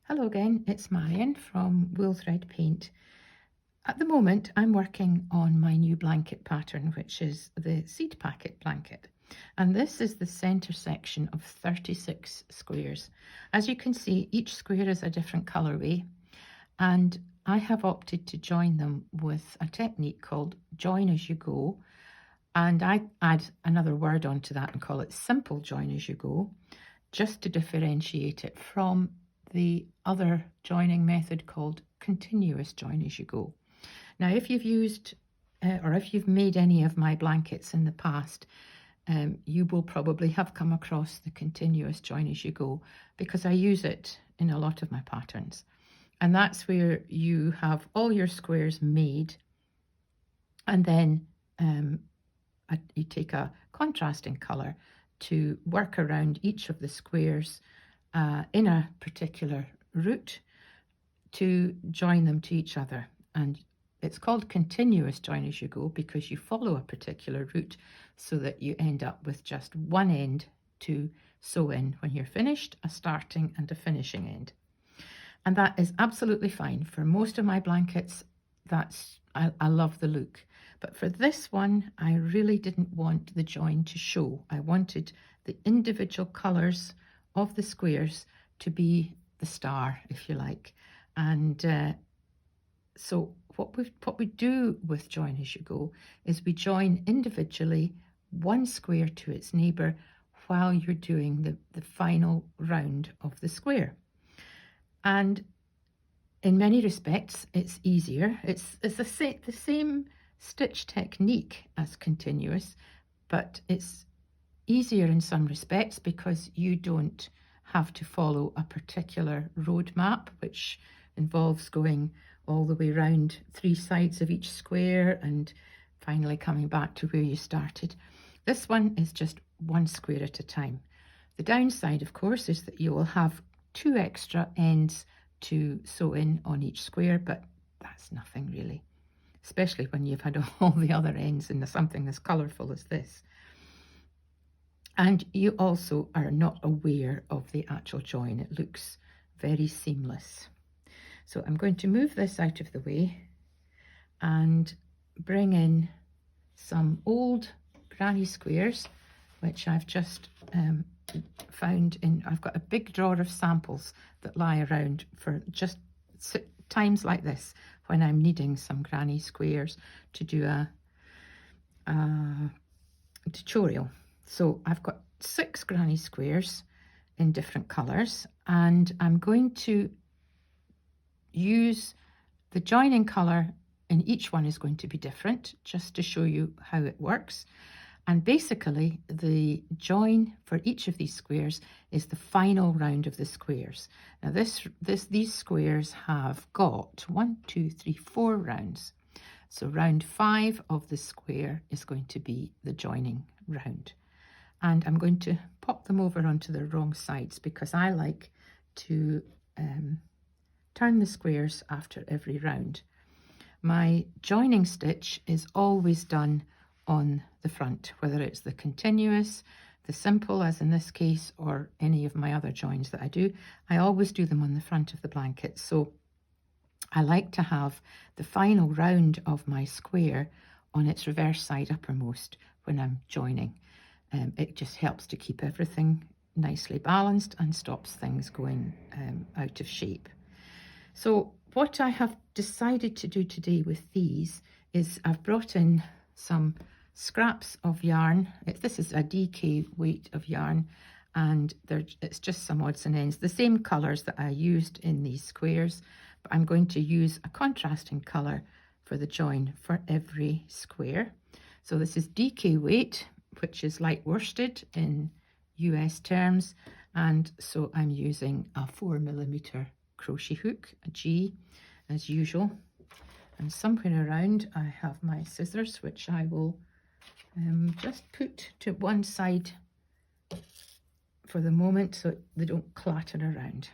Hello again, it's Marion from Wool Thread Paint. At the moment, I'm working on my new blanket pattern, which is the seed packet blanket. And this is the centre section of 36 squares. As you can see, each square is a different colourway, and I have opted to join them with a technique called join as you go. And I add another word onto that and call it simple join as you go, just to differentiate it from the other joining method called continuous join as you go. Now, if you've used or if you've made any of my blankets in the past, you will probably have come across the continuous join as you go because I use it in a lot of my patterns. And that's where you have all your squares made, and then you take a contrasting colour to work around each of the squares in a particular route to join them to each other. And it's called continuous join as you go because you follow a particular route so that you end up with just one end to sew in when you're finished, a starting and a finishing end. And that is absolutely fine. For most of my blankets, I love the look. But for this one, I really didn't want the join to show. I wanted the individual colours of the squares to be the star, if you like. And so what we do with join as you go is we join individually one square to its neighbour while you're doing the final round of the square. And in many respects, it's easier. It's the same stitch technique as continuous, but it's easier in some respects because you don't have to follow a particular road map, which involves going all the way around 3 sides of each square and finally coming back to where you started. This one is just one square at a time. The downside, of course, is that you will have 2 extra ends to sew in on each square, but that's nothing really, especially when you've had all the other ends in something as colourful as this. And you also are not aware of the actual join. It looks very seamless. So I'm going to move this out of the way and bring in some old granny squares, which I've just found in, I've got a big drawer of samples that lie around for just times like this when I'm needing some granny squares to do a tutorial. So I've got 6 granny squares in different colours, and I'm going to use the joining colour in each one is going to be different, just to show you how it works. And basically, the join for each of these squares is the final round of the squares. Now, these squares have got 1, 2, 3, 4 rounds. So round 5 of the square is going to be the joining round. And I'm going to pop them over onto the wrong sides because I like to turn the squares after every round. My joining stitch is always done on the front, whether it's the continuous, the simple, as in this case, or any of my other joins that I do. I always do them on the front of the blanket. So I like to have the final round of my square on its reverse side uppermost when I'm joining. It just helps to keep everything nicely balanced and stops things going out of shape. So what I have decided to do today with these is I've brought in some scraps of yarn. This is a DK weight of yarn, and it's just some odds and ends, the same colours that I used in these squares, but I'm going to use a contrasting colour for the join for every square. So this is DK weight, which is light worsted in US terms, and so I'm using a 4mm crochet hook, a G, as usual. And somewhere around I have my scissors, which I will just put to one side for the moment so they don't clatter around.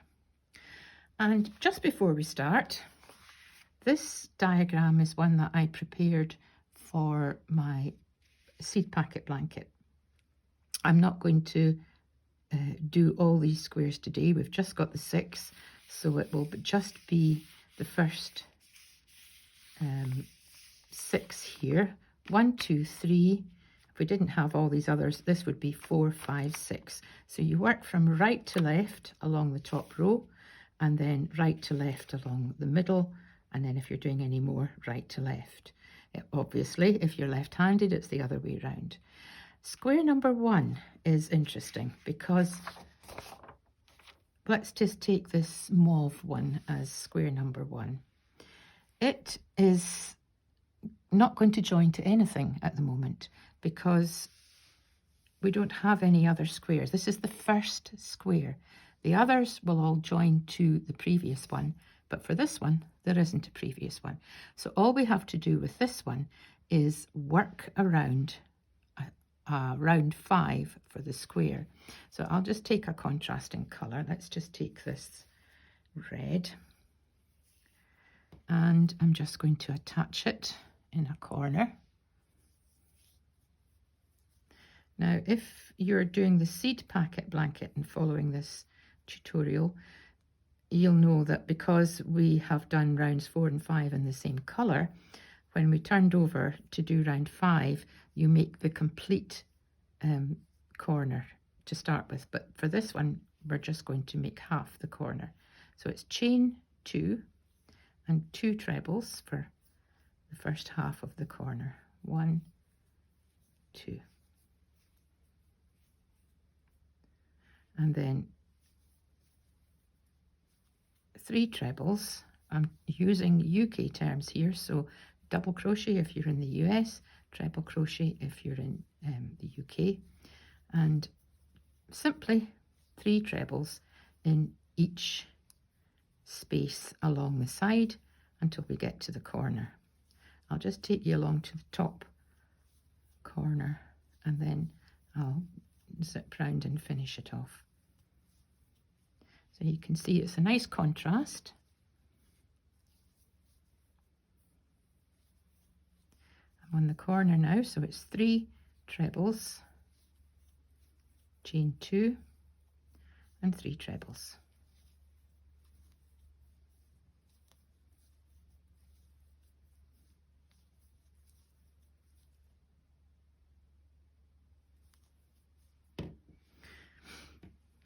And just before we start, this diagram is one that I prepared for my seed packet blanket. I'm not going to do all these squares today. We've just got the 6. so it will just be the first 6 here. 1, 2, 3. If we didn't have all these others, this would be 4, 5, 6. So you work from right to left along the top row, and then right to left along the middle, and then if you're doing any more, right to left. Obviously, if you're left-handed, it's the other way around. Square number 1 is interesting because let's just take this mauve one as square number 1. It is not going to join to anything at the moment because we don't have any other squares. This is the first square. The others will all join to the previous one, but for this one, there isn't a previous one. So all we have to do with this one is work around round 5 for the square. So I'll just take a contrasting colour. Let's just take this red, and I'm just going to attach it in a corner. Now, if you're doing the seed packet blanket and following this tutorial, you'll know that because we have done rounds 4 and 5 in the same colour, when we turned over to do round 5, you make the complete corner to start with. But for this one, we're just going to make half the corner. So it's chain 2 and 2 trebles for the first half of the corner. 1, 2. And then 3 trebles. I'm using UK terms here, so double crochet if you're in the US, treble crochet if you're in the UK, and simply 3 trebles in each space along the side until we get to the corner. I'll just take you along to the top corner and then I'll zip round and finish it off. So you can see it's a nice contrast. I'm on the corner now, so it's 3 trebles, chain 2 and 3 trebles.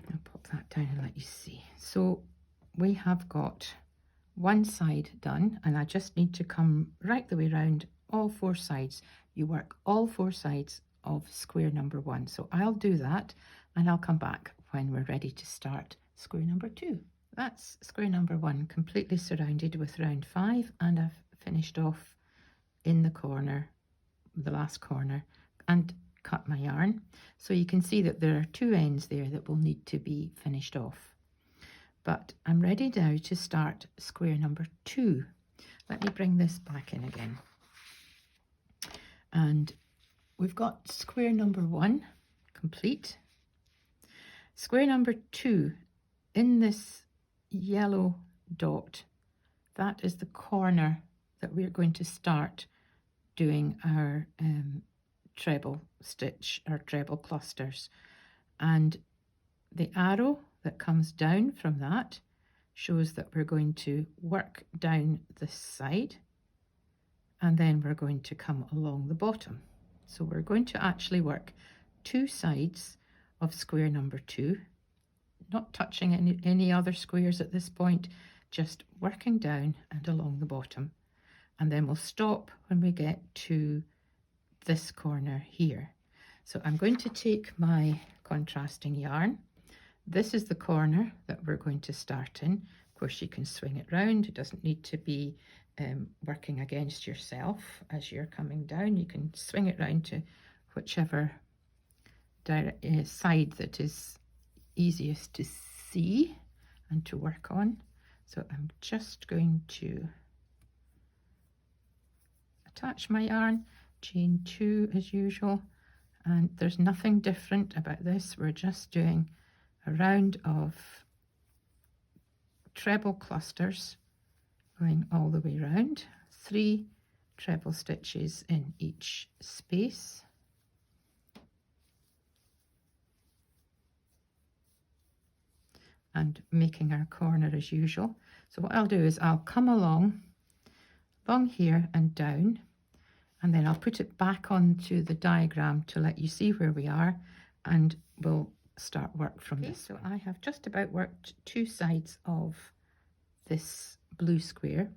I'll pop that down and let you see. So we have got one side done, and I just need to come right the way around all 4 sides. You work all 4 sides of square number 1. So I'll do that and I'll come back when we're ready to start square number 2. That's square number 1 completely surrounded with round 5, and I've finished off in the corner, the last corner, and cut my yarn. So you can see that there are 2 ends there that will need to be finished off. But I'm ready now to start square number 2. Let me bring this back in again. And we've got square number 1 complete. Square number 2, in this yellow dot, that is the corner that we're going to start doing our treble stitch, our treble clusters. And the arrow that comes down from that shows that we're going to work down this side, and then we're going to come along the bottom. So we're going to actually work 2 sides of square number 2, not touching any other squares at this point, just working down and along the bottom. And then we'll stop when we get to this corner here. So I'm going to take my contrasting yarn. This is the corner that we're going to start in. Of course, you can swing it round. It doesn't need to be working against yourself as you're coming down. You can swing it round to whichever side that is easiest to see and to work on. So I'm just going to attach my yarn, chain 2 as usual, and there's nothing different about this. We're just doing a round of treble clusters going all the way around, 3 treble stitches in each space. and making our corner as usual. So what I'll do is I'll come along here and down, and then I'll put it back onto the diagram to let you see where we are, and we'll start work from this. So I have just about worked 2 sides of this blue square,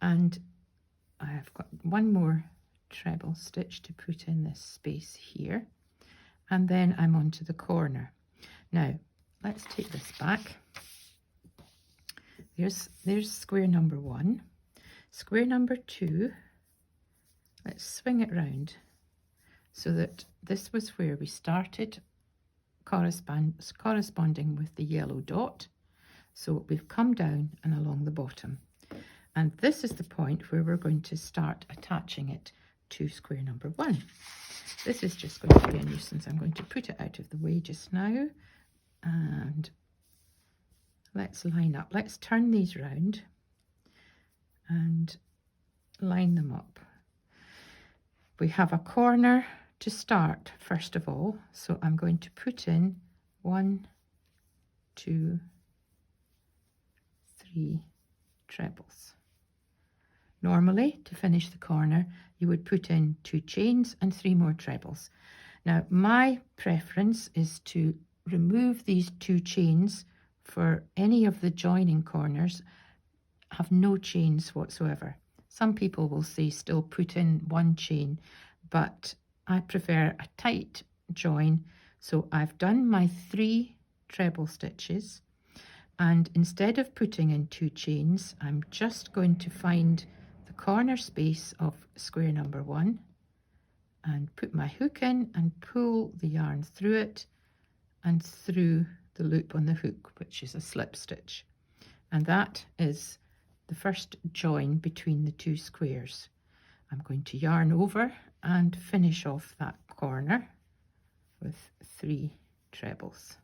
and I've got 1 more treble stitch to put in this space here, and then I'm onto the corner. Now let's take this back. There's square number 1. Square number 2, let's swing it round so that this was where we started, corresponding with the yellow dot. So we've come down and along the bottom, and this is the point where we're going to start attaching it to square number 1. This is just going to be a nuisance. I'm going to put it out of the way just now, and let's line up. Let's turn these round and line them up. We have a corner to start first of all, so I'm going to put in 1, 2, 3 trebles. Normally, to finish the corner, you would put in 2 chains and 3 more trebles. Now, my preference is to remove these 2 chains for any of the joining corners, have no chains whatsoever. Some people will say still put in 1 chain, but I prefer a tight join. So I've done my 3 treble stitches, and instead of putting in 2 chains, I'm just going to find the corner space of square number 1 and put my hook in and pull the yarn through it and through the loop on the hook, which is a slip stitch. And that is the first join between the 2 squares. I'm going to yarn over and finish off that corner with 3 trebles.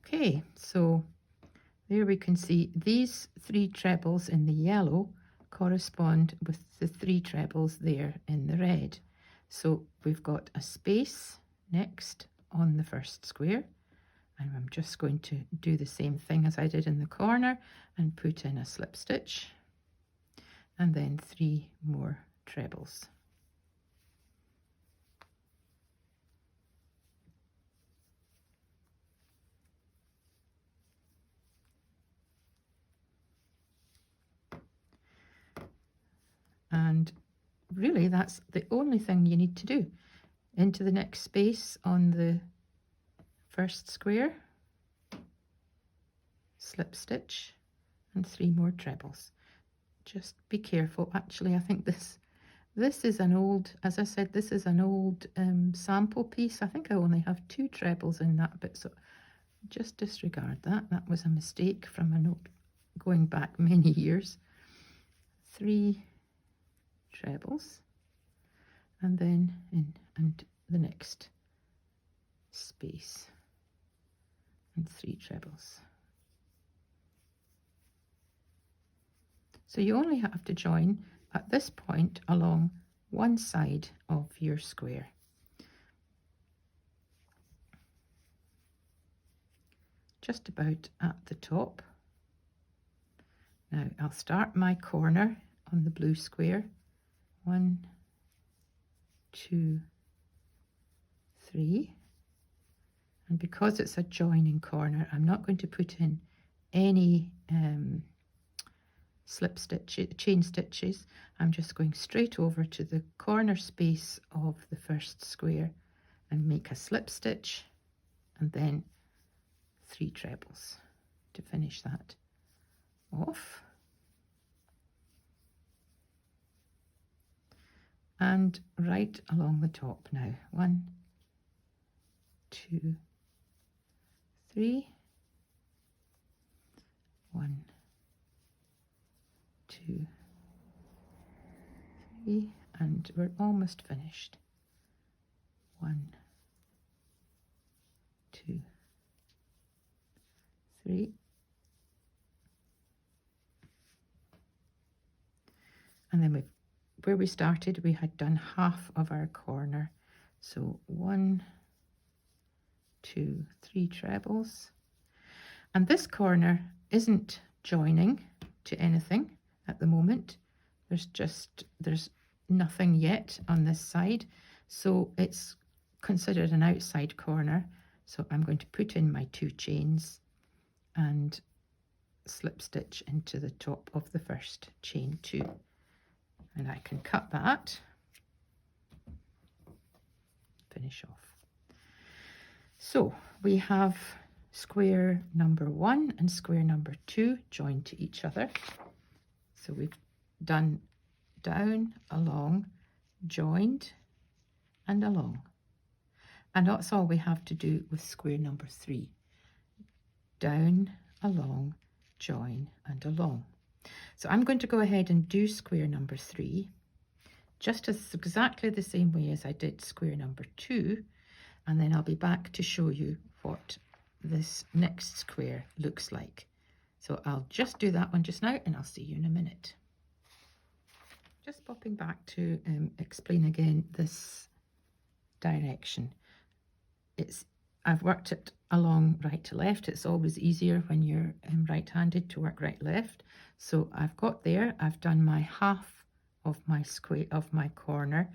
Okay, so there we can see these 3 trebles in the yellow correspond with the 3 trebles there in the red. So we've got a space next on the first square, and I'm just going to do the same thing as I did in the corner and put in a slip stitch, and then 3 more trebles. And really that's the only thing you need to do. Into the next space on the first square, slip stitch, and 3 more trebles. Just be careful. Actually, I think this is an old, as I said, this is an old sample piece. I think I only have 2 trebles in that bit, so just disregard that. That was a mistake from a note going back many years. 3 trebles, and then in and the next space, and 3 trebles. So you only have to join at this point along one side of your square. Just about at the top. Now I'll start my corner on the blue square. 1, 2, 3. And because it's a joining corner, I'm not going to put in any slip stitch, chain stitches. I'm just going straight over to the corner space of the first square and make a slip stitch, and then 3 trebles to finish that off. And right along the top now. 1, 2, 3. 1, 2, 3, and we're almost finished. 1, 2, 3. And then where we started, we had done half of our corner, So 1, 2, 3 trebles. And this corner isn't joining to anything at the moment. There's nothing yet on this side, so it's considered an outside corner. So I'm going to put in my 2 chains and slip stitch into the top of the first chain 2, and I can cut that, finish off. So we have square number 1 and square number 2 joined to each other. So we've done down, along, joined, and along. And that's all we have to do with square number 3. Down, along, join, and along. So I'm going to go ahead and do square number 3, just as exactly the same way as I did square number 2, and then I'll be back to show you what this next square looks like. So I'll just do that one just now, and I'll see you in a minute. Just popping back to explain again this direction. I've worked it along right to left. It's always easier when you're right-handed to work right-left. So I've got there, I've done my half of my square of my corner,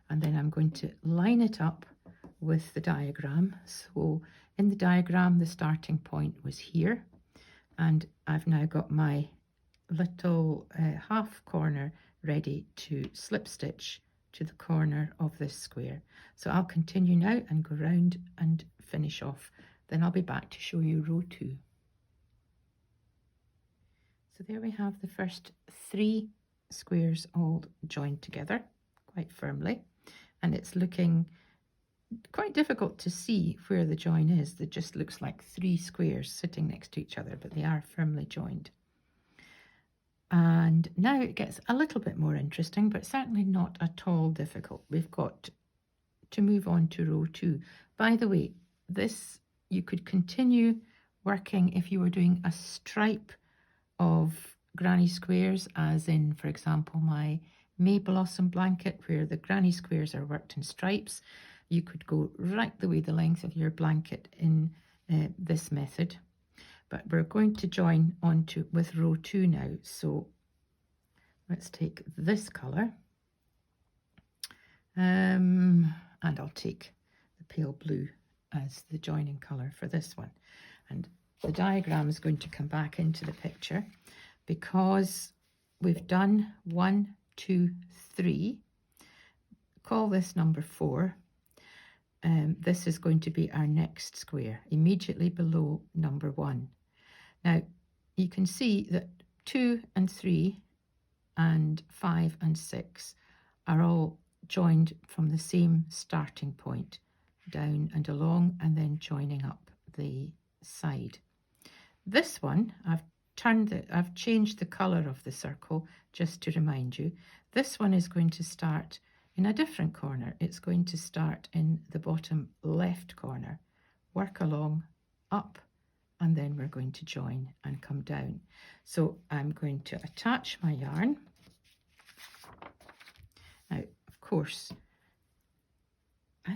and then I'm going to line it up with the diagram. So in the diagram, the starting point was here, and I've now got my little half corner ready to slip stitch to the corner of this square. So I'll continue now and go round and finish off. Then I'll be back to show you row 2. So there we have the first 3 squares all joined together quite firmly, and it's looking quite difficult to see where the join is. It just looks like 3 squares sitting next to each other, but they are firmly joined. And now it gets a little bit more interesting, but certainly not at all difficult. We've got to move on to row 2. By the way, this you could continue working if you were doing a stripe of granny squares, as in, for example, my May Blossom blanket, where the granny squares are worked in stripes. You could go right the way the length of your blanket in this method. But we're going to join on to with row 2 now. So let's take this colour, and I'll take the pale blue as the joining colour for this one. And the diagram is going to come back into the picture because we've done 1, 2, 3. Call this number 4. This is going to be our next square, immediately below number 1. Now, you can see that 2 and 3 and 5 and 6 are all joined from the same starting point, down and along, and then joining up the side. This one, I've changed the colour of the circle just to remind you. This one is going to start in a different corner. It's going to start in the bottom left corner, work along, up, and then we're going to join and come down. So I'm going to attach my yarn. Now, of course,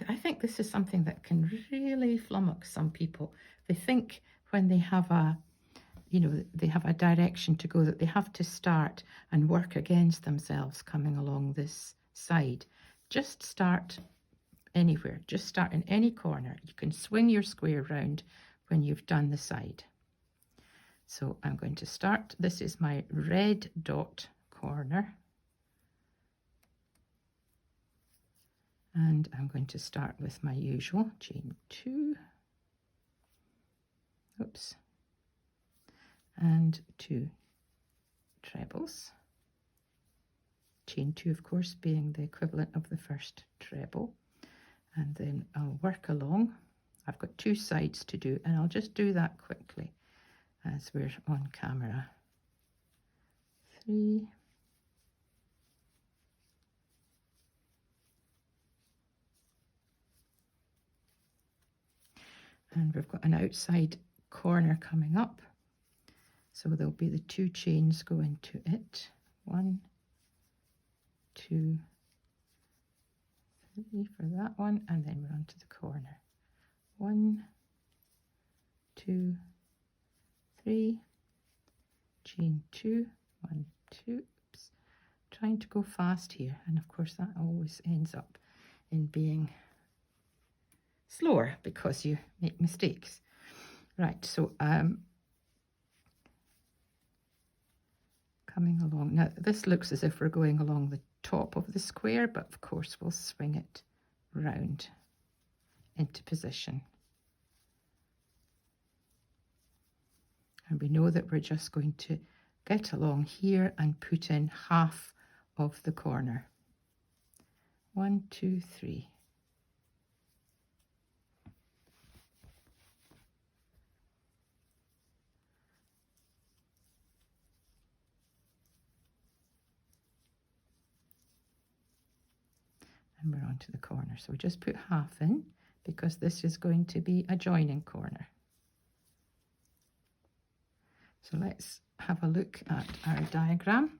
I think this is something that can really flummox some people. They think when they have they have a direction to go that they have to start and work against themselves coming along this side. Just start anywhere, just start in any corner. You can swing your square round when you've done the side. So I'm going to start, this is my red dot corner, and I'm going to start with my usual chain 2, oops, and 2 trebles, chain 2 of course being the equivalent of the first treble, and then I'll work along. I've got 2 sides to do, and I'll just do that quickly as we're on camera. 3, and we've got an outside corner coming up, so there'll be the 2 chains go into it. 1, 2, 3 for that one, and then we're on to the corner. 1, 2, 3, chain 2, 1, 2, oops, trying to go fast here, and of course that always ends up in being slower because you make mistakes. Right, so coming along. Now this looks as if we're going along the top of the square, but of course we'll swing it round into position. And we know that we're just going to get along here and put in half of the corner. 1, 2, 3. And we're on to the corner. So we just put half in because this is going to be a joining corner. So let's have a look at our diagram.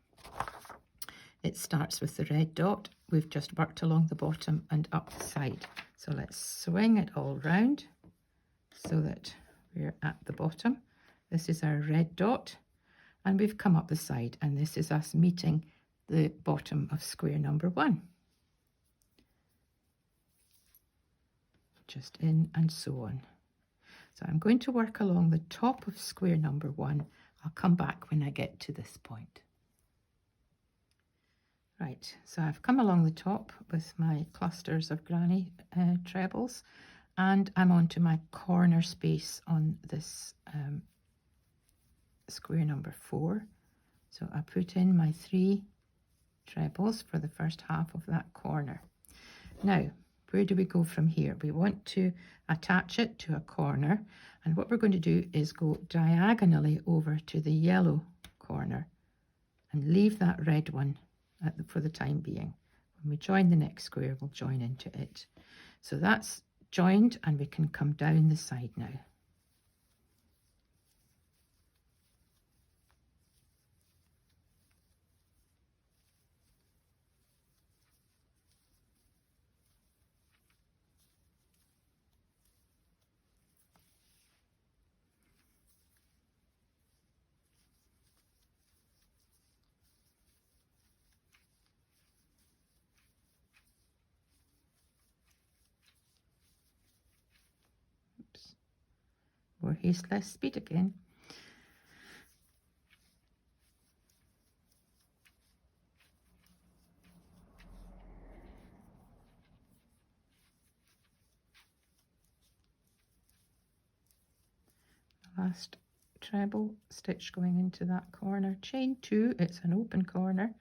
It starts with the red dot. We've just worked along the bottom and up the side. So let's swing it all round so that we're at the bottom. This is our red dot, and we've come up the side, and this is us meeting the bottom of square number 1. Just in and so on. So I'm going to work along the top of square number 1. I'll come back when I get to this point. Right, so I've come along the top with my clusters of granny trebles, and I'm on to my corner space on this square number 4. So I put in my 3 trebles for the first half of that corner. Now, where do we go from here? We want to attach it to a corner, and what we're going to do is go diagonally over to the yellow corner and leave that red one for the time being. When we join the next square, we'll join into it. So that's joined, and we can come down the side now. Oops. More haste, less speed again. Last treble stitch going into that corner, chain 2, it's an open corner,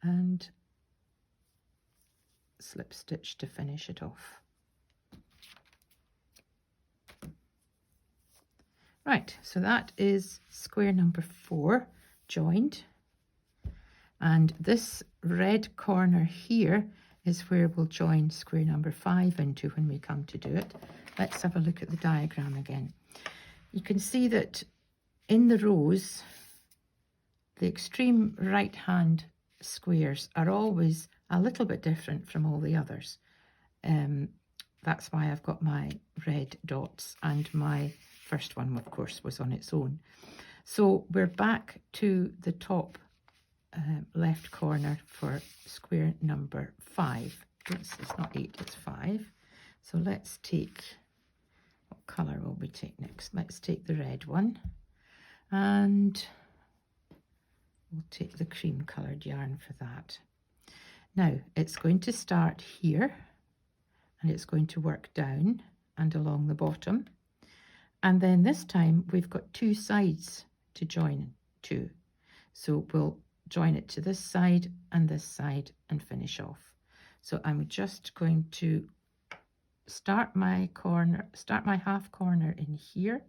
and slip stitch to finish it off. Right, so that is square number 4 joined, and this red corner here is where we'll join square number 5 into when we come to do it. Let's have a look at the diagram again. You can see that in the rows, the extreme right hand squares are always a little bit different from all the others. That's why I've got my red dots, and my first one, of course, was on its own. So we're back to the top left corner for square number 5. It's not 8, it's 5. So let's take, what colour will we take next? Let's take the red one, and we'll take the cream coloured yarn for that. Now it's going to start here, and it's going to work down and along the bottom, and then this time we've got 2 sides to join to, so we'll join it to this side and finish off. So I'm just going to start my half corner in here,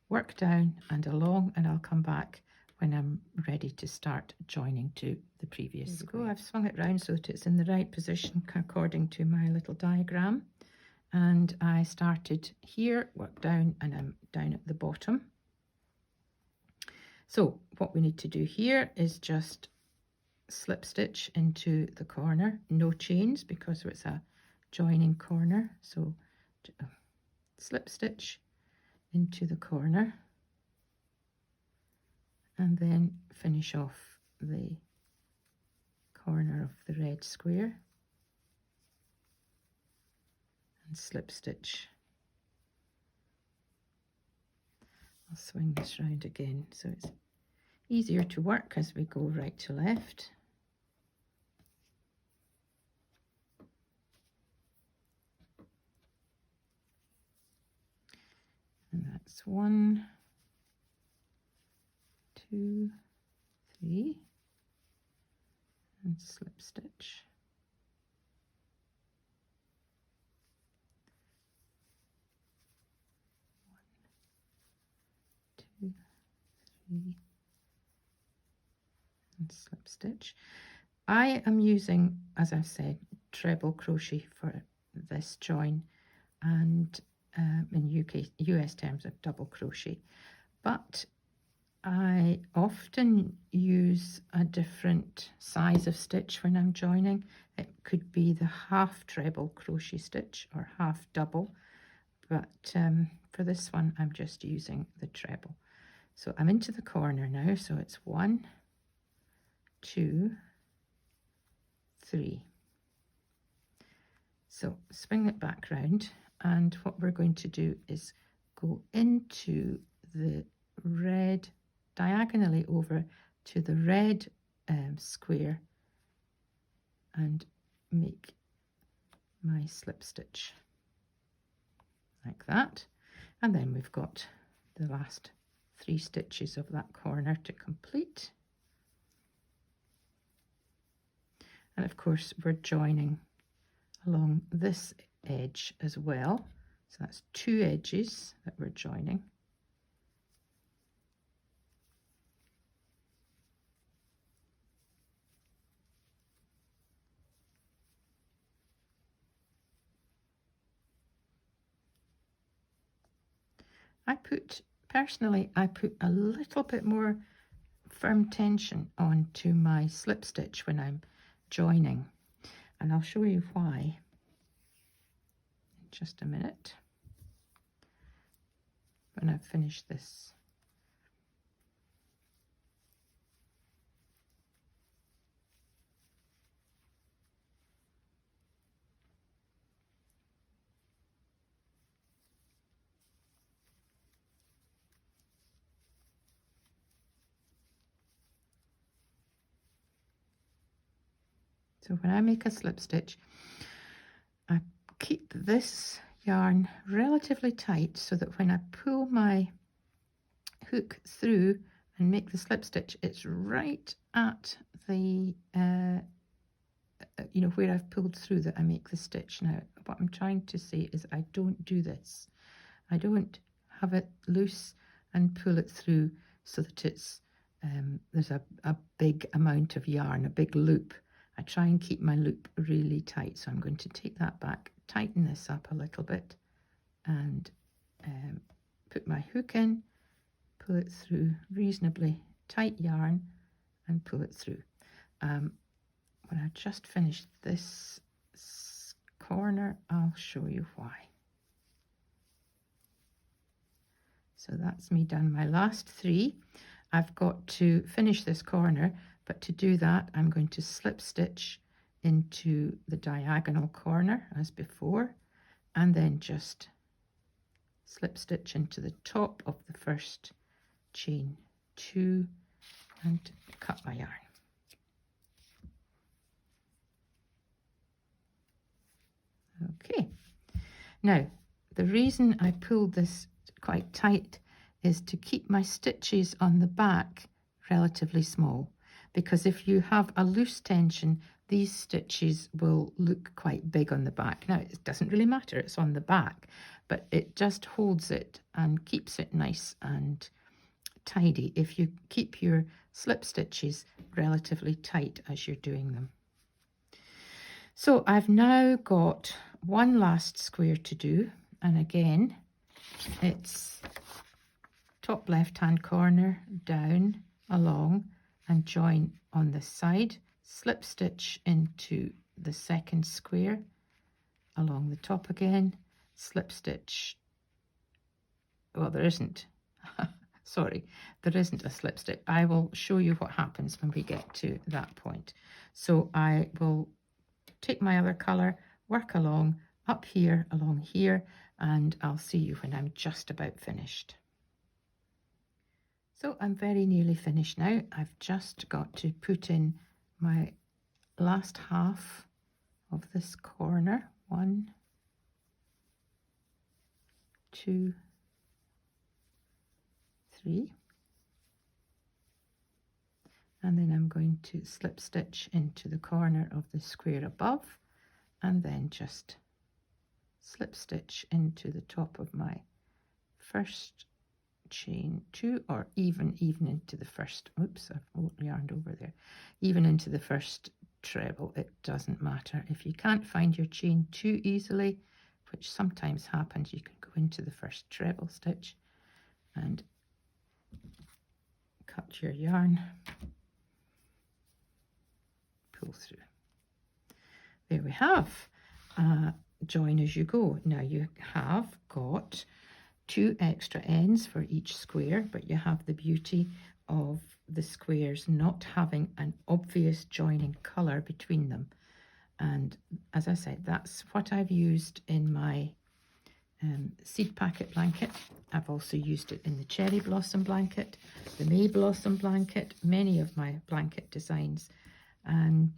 work down and along, and I'll come back when I'm ready to start joining to the previous square. I've swung it round so that it's in the right position according to my little diagram, and I started here, worked down, and I'm down at the bottom. So what we need to do here is just slip stitch into the corner, no chains because it's a joining corner. So slip stitch into the corner and then finish off the corner of the red square and slip stitch. I'll swing this round again so it's easier to work as we go right to left. And that's 1, 2, 3, and slip stitch. 1, 2, 3, and slip stitch. I am using, as I've said, treble crochet for this join, and in US terms of double crochet, but I often use a different size of stitch when I'm joining. It could be the half treble crochet stitch or half double, but for this one I'm just using the treble. So I'm into the corner now, so it's 1, 2, 3. So swing it back round, and what we're going to do is go into the red, diagonally over to the red square, and make my slip stitch like that. And then we've got the last 3 stitches of that corner to complete. And of course we're joining along this edge as well, so that's 2 edges that we're joining. Personally I put a little bit more firm tension onto my slip stitch when I'm joining, and I'll show you why in just a minute when I've finished this. So when I make a slip stitch, I keep this yarn relatively tight so that when I pull my hook through and make the slip stitch, it's right at the you know, where I've pulled through that I make the stitch. Now what I'm trying to say is I don't do this. I don't have it loose and pull it through so that it's there's a big amount of yarn, a big loop. I try and keep my loop really tight, so I'm going to take that back, tighten this up a little bit, and put my hook in, pull it through reasonably tight yarn, and pull it through. When I just finish this corner, I'll show you why. So that's me done my last 3. I've got to finish this corner, but to do that I'm going to slip stitch into the diagonal corner as before, and then just slip stitch into the top of the first chain 2 and cut my yarn. Okay, now the reason I pulled this quite tight is to keep my stitches on the back relatively small, because if you have a loose tension, these stitches will look quite big on the back. Now it doesn't really matter, it's on the back, but it just holds it and keeps it nice and tidy if you keep your slip stitches relatively tight as you're doing them. So I've now got one last square to do, and again it's top left hand corner down along and join on this side, slip stitch into the second square along the top again, slip stitch. Well, there isn't. Sorry, there isn't a slip stitch. I will show you what happens when we get to that point. So I will take my other colour, work along up here, along here, and I'll see you when I'm just about finished. So I'm very nearly finished now. I've just got to put in my last half of this corner. 1, 2, 3, and then I'm going to slip stitch into the corner of the square above, and then just slip stitch into the top of my first chain 2, or even into the first, oops, I've yarned over there, even into the first treble. It doesn't matter. If you can't find your chain 2 easily, which sometimes happens, you can go into the first treble stitch and cut your yarn, pull through. There we have join as you go. Now you have got 2 extra ends for each square, but you have the beauty of the squares not having an obvious joining colour between them. And as I said, that's what I've used in my seed packet blanket. I've also used it in the cherry blossom blanket, the May blossom blanket, many of my blanket designs. And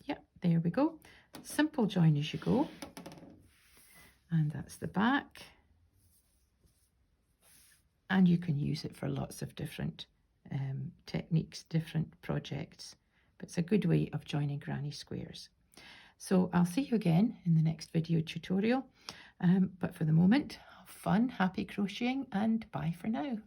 yeah, there we go. Simple join as you go. And that's the back. And you can use it for lots of different techniques, different projects. But it's a good way of joining granny squares. So I'll see you again in the next video tutorial. But for the moment, have fun, happy crocheting, and bye for now.